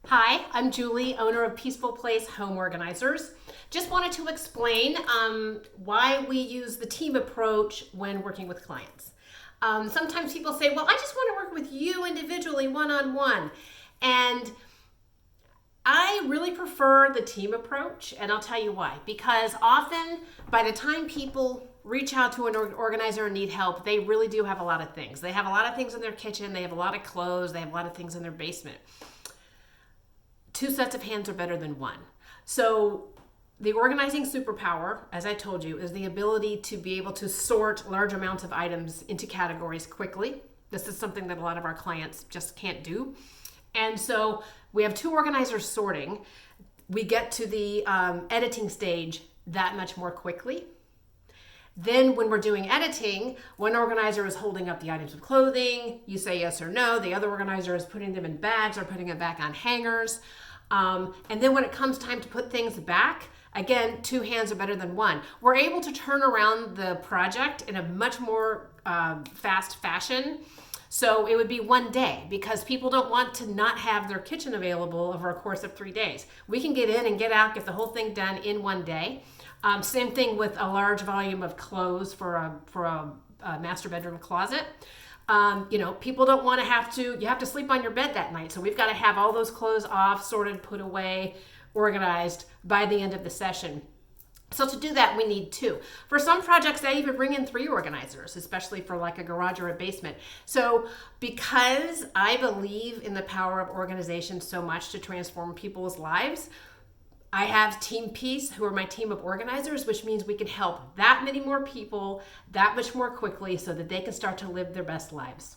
Hi, I'm Julie, owner of Peaceful Place Home Organizers. Just wanted to explain why we use the team approach when working with clients. Sometimes people say, well, I just want to work with you individually, one-on-one. And I really prefer the team approach, and I'll tell you why. Because often, by the time people reach out to an organizer and need help, they really do have a lot of things. They have a lot of things in their kitchen, they have a lot of clothes, they have a lot of things in their basement. Two sets of hands are better than one. So the organizing superpower, as I told you, is the ability to be able to sort large amounts of items into categories quickly. This is something that a lot of our clients just can't do. And so we have two organizers sorting. We get to the editing stage that much more quickly. Then when we're doing editing, one organizer is holding up the items of clothing. You say yes or no. The other organizer is putting them in bags or putting them back on hangers. And then when it comes time to put things back, again, two hands are better than one. We're able to turn around the project in a much more fast fashion. So it would be one day because people don't want to not have their kitchen available over a course of 3 days. We can get in and get out, get the whole thing done in one day. Same thing with a large volume of clothes for a master bedroom closet. People don't want to you have to sleep on your bed that night. So we've got to have all those clothes off, sorted, put away, organized by the end of the session. So to do that, we need two. For some projects, I even bring in 3 organizers, especially for like a garage or a basement. So because I believe in the power of organization so much to transform people's lives, I have Team Peace, who are my team of organizers, which means we can help that many more people that much more quickly so that they can start to live their best lives.